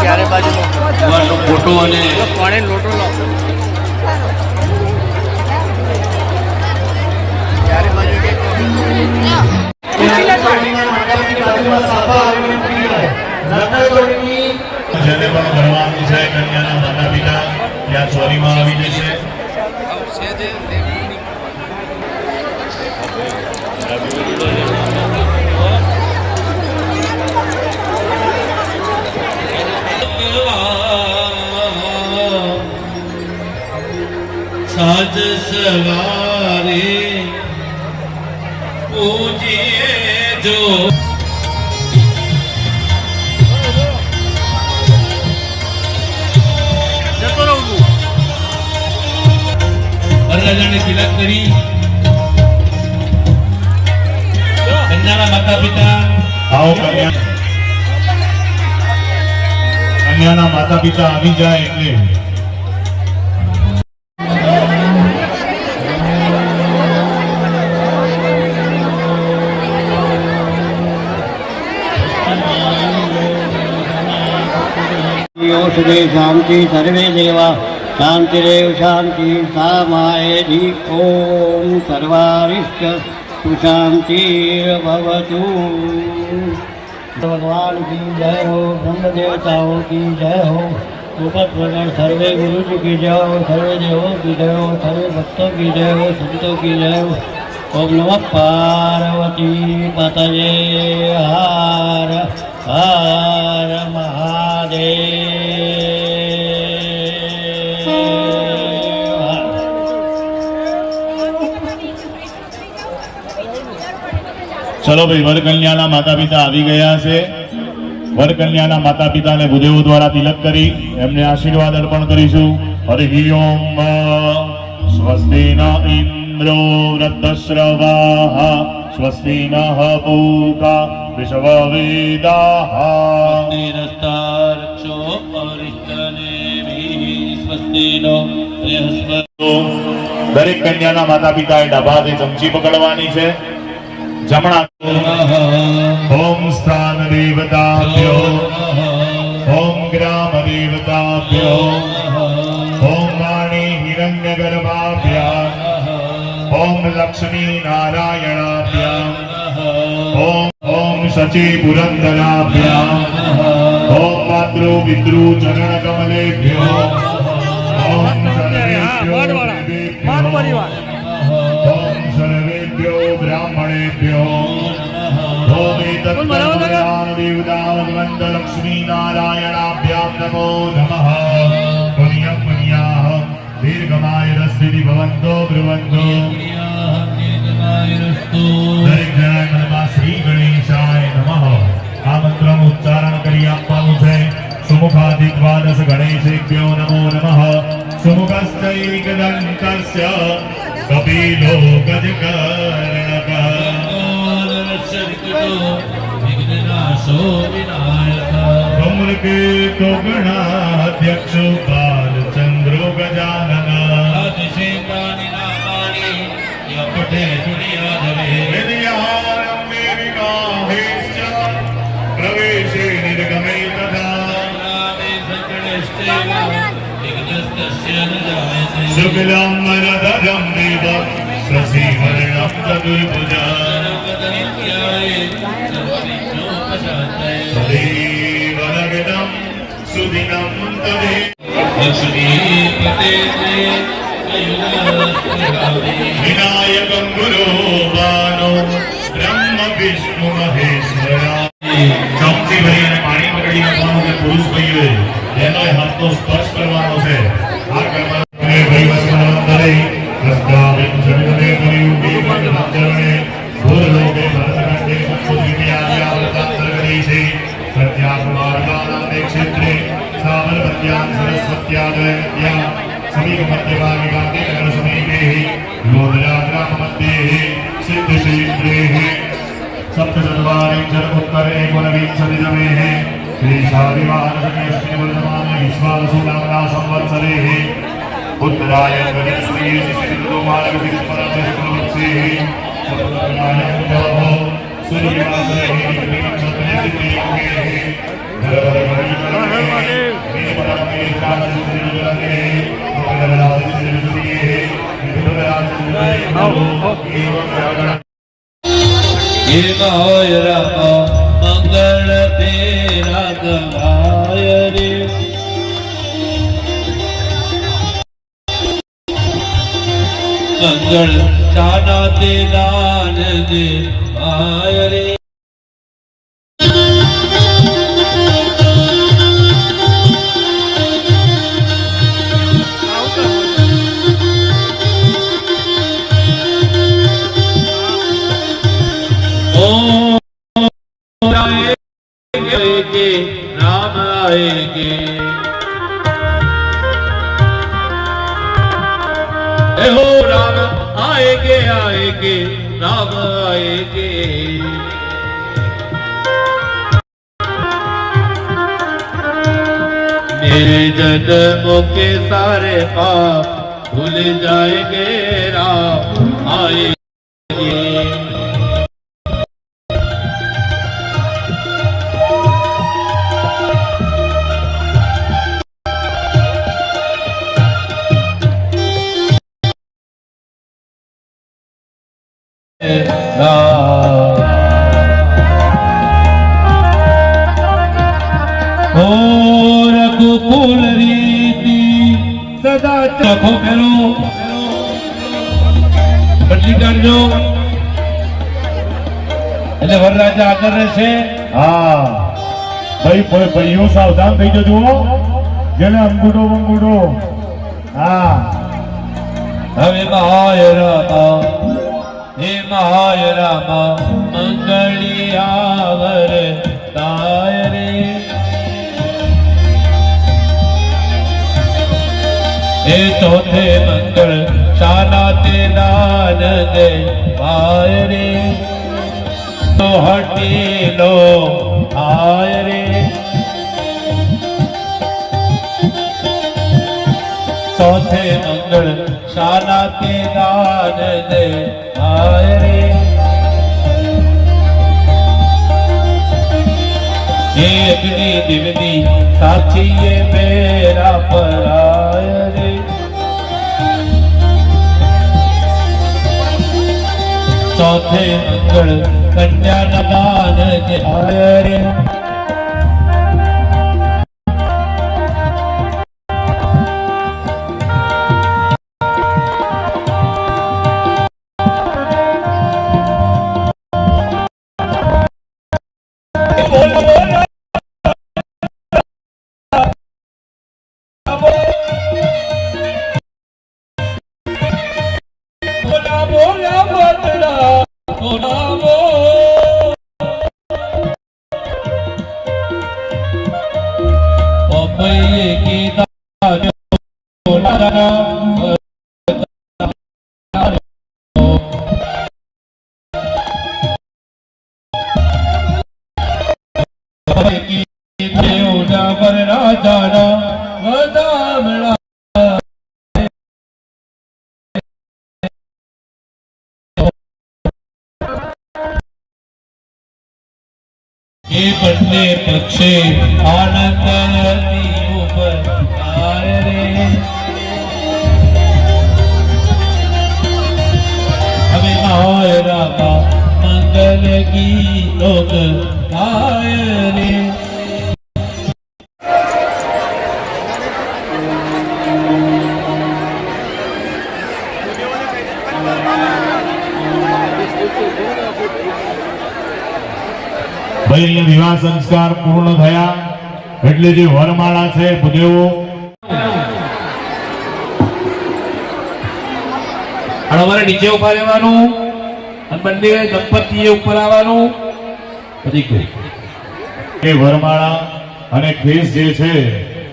ચારે બાજુ ફોટો અને પાણી લોટો લો ચારે બાજુ જેને પણ ભરવાનું છે કન્યાના માતા પિતા ત્યાં ચોરીમાં આવી જશે. સાજ સવારે પૂજીએ જો વરરાજાને તિલક કરી કન્યાના માતા પિતા આવો કન્યાના માતા પિતા આવી જાય એટલે सुधे शांति सर्वे देवा शांतिरेव शांति सामायधि ओम सर्वारिष्ट सुशांतिर्भवतु। भगवान की जय हो, ब्रह्म देवताओं की जय हो, ऊपर प्रकट सर्वे गुरु जी की जय हो, सर्वे देवों की जय हो, सर्वे भक्तों की जय हो, संतों की जय हो। ओम नमः पार्वती पतये हर हर महादेव। ચલો ભાઈ, વર કન્યાના માતા પિતા આવી ગયા છે. વર કન્યાના માતા પિતાને ભૂદેવો દ્વારા તિલક કરી એમને આશીર્વાદ અર્પણ કરીશું. હરિ ઓમ. સ્વસ્તિ ન ઇન્દ્રો વૃદ્ધશ્રવાઃ સ્વસ્તિ નઃ પૂષા વિશ્વવેદાઃ સ્વસ્તિરસ્તાર્ક્ષ્યો અરિષ્ટનેમિઃ સ્વસ્તિનો બૃહસ્પતિ. દરેક કન્યાના માતા પિતાએ ડાબા હાથે ચમચી પકડવાની છે. જમણા ઓમ સ્થાન દેવતાભ્યો ઓમ ગ્રામ દેવતાભ્યો ઓમ વાણી હિરણ્યગર્ભાભ્યામ ઓમ લક્ષ્મી નારાયણાભ્યામ ઓમ ઓમ શચી પુરંદરાભ્યામ ઓમ માતૃ પિતૃ ચરણ કમલેભ્યો ઓમ ઓમ સર્વેભ્યો બ્રાહ્મણેભ્યો ઓમ એતત્પરમાન દેવતાવંત લક્ષ્મી નારાયણાભ્યામ નમો નમઃ. પુણ્યં પુણ્યાઃ દીર્ઘમાયુરસ્તિ ભવન્તો બ્રુવન્તો. દરેક જણાએ મનમાં શ્રી ગણેશાય નમઃ આ મંત્રનું ઉચ્ચારણ કરી આપવાનું છે. સુમુખાદિ દ્વાદશ ગણેશેભ્યો નમો નમઃ. સુમુખશ્ચૈકદંતસ્ય કપિલો ગજકર્ણકઃ વિઘ્નનાશો વિનાયકઃ ધૂમ્રકેતુ ગણાધ્યક્ષો બાલચંદ્રો ગજાનન. આદિશેન્દ્રાણિ નામાની યપઠે દુનિયાધરે વિદ્યારં દેવિકાહેશ્ચ પ્રવેશે નિર્ગમે તથા નામે સંકટેષ્ટેવ વિઘ્નસ્તસ્ય ન જાયતે. શુક્લં વરદરં દેવ શશિવર્ણં ચતુર્ભુજં તદેવનગદં સુદિनं તદે. વિનાયકં ગુરો બાનો બ્રહ્મ વિષ્ણુ મહેશ્વરા. ચમચી ભરીને પાણી પકડી નાખવાનું છે. પુરુષ ભાઈઓએ એનો હાથનો સ્પર્શ કરવાનો છે. આ કરવાનો ભૈવસ્મરંદરે પ્રસ્તાવિત જગદે કલિયુગે મંગળચરણે ભૂલોકે ભરતખંડે સંપૂર્ણિયાવ્યાવૃતાંતરગણેશે પ્રત્યાગમાર્ગાનામે ક્ષેત્રે સાબરમત્યાં સરસ્વત્યાદયત્યા સમીપ મધ્યભાગે ગાંધીનગર સમીપે લોધરાગ્રામ મધ્યે સિદ્ધક્ષેત્રે સપ્તચત્વારિ ઉત્તરે એકોનવિંશતિતમે શ્રી શાલિવાહનસંયષ્ટિ વર્તમાને વિશ્વાવસુ નામના સંવત્સરે उत्तरायण गणेशप्रिय श्रीकृतो मार्गदिक् परस्य शुक्लवत्से सप्तमनायकः सूर्यवासरे क्षत्रिय सिद्धि योगे હોય રામા મંગળ તેરા ગવાય રે મંગળ ચાના તે દાન દે ભાય રે राम आएगे हो राम आएगे आएगे राम आएगे मेरे जन्मों के सारे पाप भूल जाएंगे राम आएगे रघुकुल रीति सदा चखो फेरो बदली करजो એટલે વરરાજા આગળ રહેશે હા ભાઈ ભાઈઓ સાવધાન થઈ જજો જેને અંગૂઠો હા હવે મહાય રામા મંગળિયાવર તાય રે એ ચોથે મંગળ શાના તે દાન દે ભાય રે તો હટી લો આય રે ચોથે મંગળ શાના તે દાન દે ભાય રે એ અગ્નિ દિવ્યની સાચી એ મેરા પરાય રે ચોથે મંગળ કન્યા દાન દે ભાય રે બંને પક્ષે આનંદ ઉપર આય રે હવે મહાય રામા મંગલ ગીતો ગાય રે ભાઈ અહીંયા વિવાહ સંસ્કાર પૂર્ણ થયા એટલે જે વરમાળા છે ભૂદેવો અને અમારે નીચે ઉભા રહેવાનું અને બંને દંપતીએ ઉપર આવવાનું પછી એ વરમાળા અને ખેસ જે છે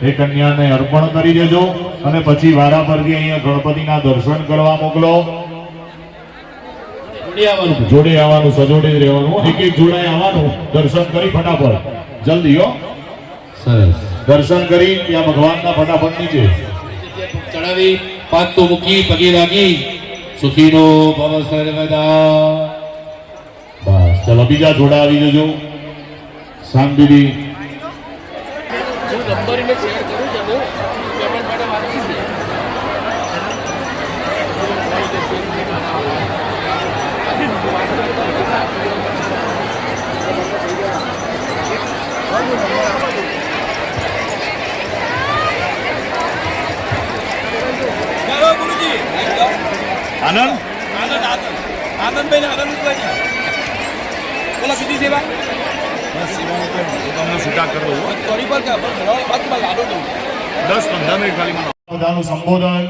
એ કન્યાને અર્પણ કરી દેજો અને પછી વારા પરથી અહીંયા ગણપતિના દર્શન કરવા મોકલો જોડે આવવાનું સજોડે જ રહેવાનું એક જોડાએ આવવાનું દર્શન કરી ફટાફટ જલ્દી હો સરસ દર્શન કરી ત્યાં ભગવાનના ફટાફટ નીચે ચડાવી પાક તો મૂકી પગે લાગી સુખીનો ભવ સર્વદા બસ ચલો બીજા જોડા આવી જજો શાંતિથી આનંદભાઈ આગળ બોલા બીજી સેવા તમને છૂટા કરો સોરી પર લાડો દઉં 10-15 મિનિટ ખાલી બધાનું સંબોધન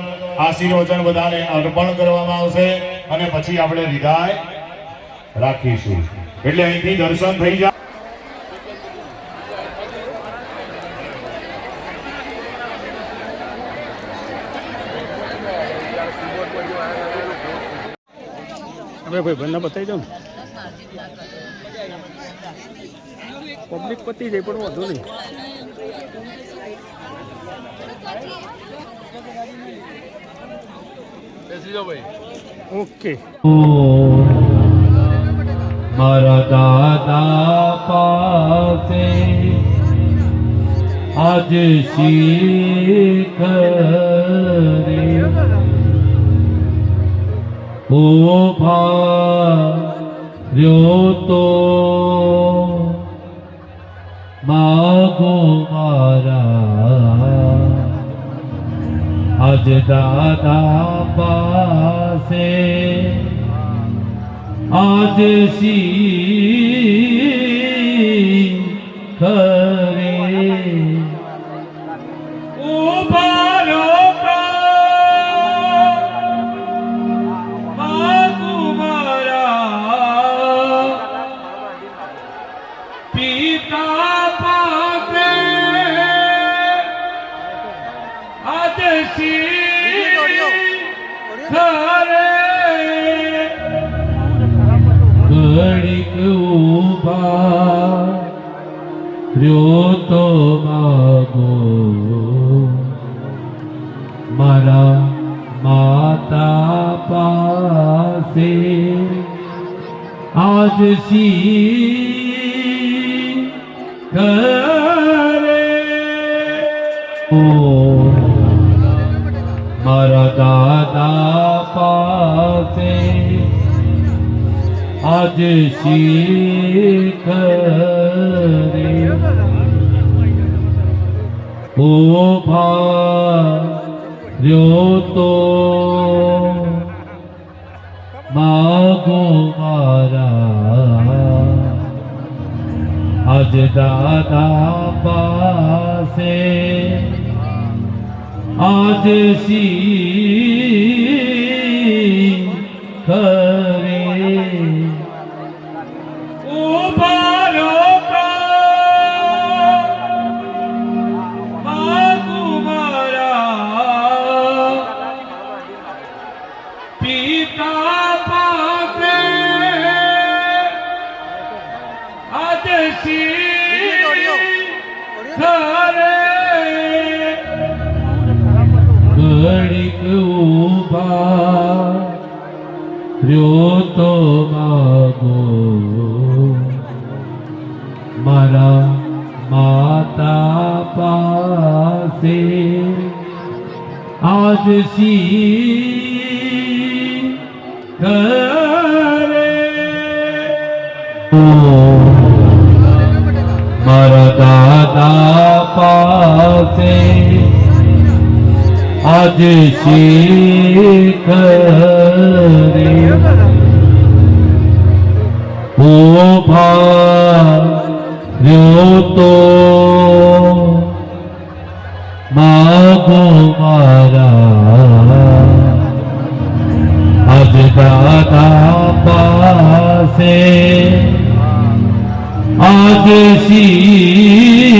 આશીર્વચન બધાને અર્પણ કરવામાં આવશે અને પછી આપણે વિદાય રાખીશું એટલે અહીંથી દર્શન થઈ જાય ભાઈ બંને બતાવી દો ને પબ્લિક પતી જાય પણ વાંધો નહીં ઓકે મારા દાદા પાસે આજ શીખ રે ઉભા રહ્યો તો માગો મારા આજ દાદા પાસે આજ શીખ રે ઉભા રહ્યો પિતા પાસે આજ ઘડીક ઉભા રહ્યો તો માગો મારા માતા પાસે આજ કરે મારા દાદા પાસે આજ શીખ રે ઉભા રહ્યો તો માગો મારા આજ દાદા પાસે આજ શીખ રે ઉભા રહ્યો માગો મારા પિતા પાસે આજ ઘડીક ઉભા રહ્યો તો માગો મારા માતા પાસે આજ શીખ રે મારા દાદા પાસે આજ શીખ રે ઉભા રહ્યો તો માગો મારા આજ દાદા પાસે આજ શીખ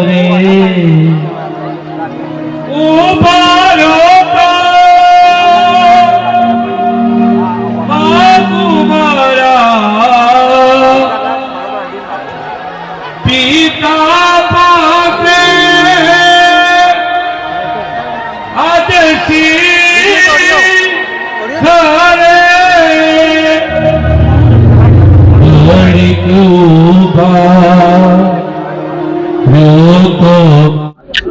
રે ઉભા રહ્યો માગો મારા પિતા પાસે આજ શીખ રે ઘડીક ઉભા રહ્યો તો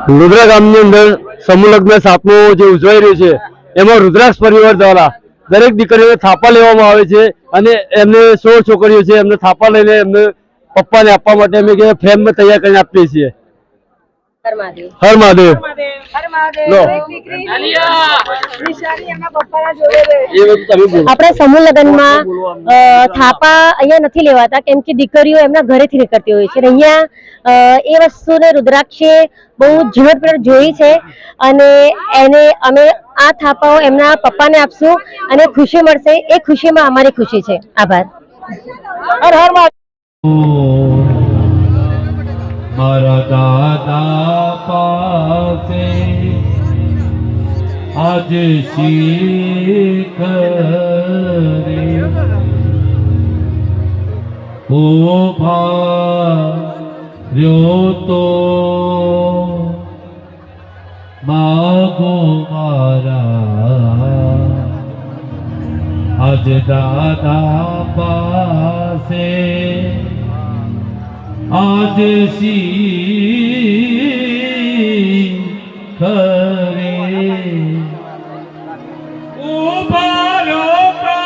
રુદ્રા ગામની અંદર સમૂહ લગ્ન 7મો જે ઉજવાઈ રહ્યો છે એમાં રુદ્રાક્ષ પરિવાર દ્વારા દરેક દીકરીઓને થાપા લેવામાં આવે છે અને એમને 16 છોકરીઓ છે એમને થાપા લઈને એમને પપ્પાને આપવા માટે અમે ફ્રેમમાં તૈયાર કરીને આપીએ છીએ હર મહાદેવ લો આપણે સમૂહ લગ્નમાં થાપા અહીંયા નથી લેવાતા કેમ કે દીકરીઓ એમના ઘરેથી નીકળતી હોય છે અહીંયા એ વસ્તુને રુદ્રાક્ષે બહુ ઝીણવટપૂર્વક જોઈ છે અને એને અમે આ થાપાઓ એમના પપ્પાને આપશું અને ખુશી મળશે એ ખુશીમાં અમારી ખુશી છે આભાર હર હર મારા દાદા પાસે આજ શીખ રે ઉભા રહ્યો તો માગો મારા આજ દાદા પાસે આજ શીખ રે ઉભા રહ્યો તો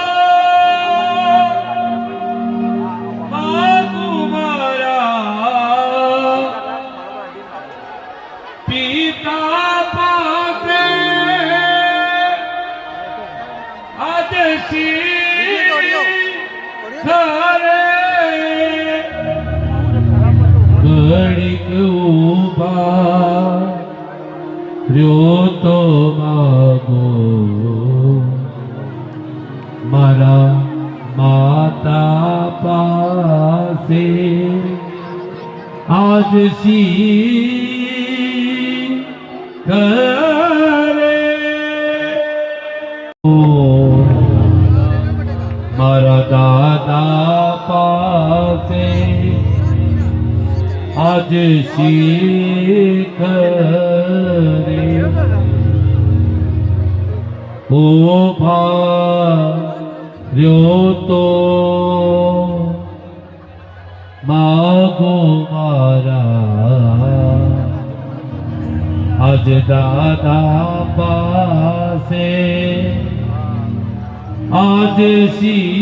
માગો મારા પિતા પાસે આજ શીખ રે ઘડીક ઉભા રહ્યો તો માગો મારા માતા પાસે આજ શીખ રે મારા દાદા પાસે આજ શીખ રે ઉભા રહ્યો તો માગો મારા આજ દાદા પાસે આજ શીખ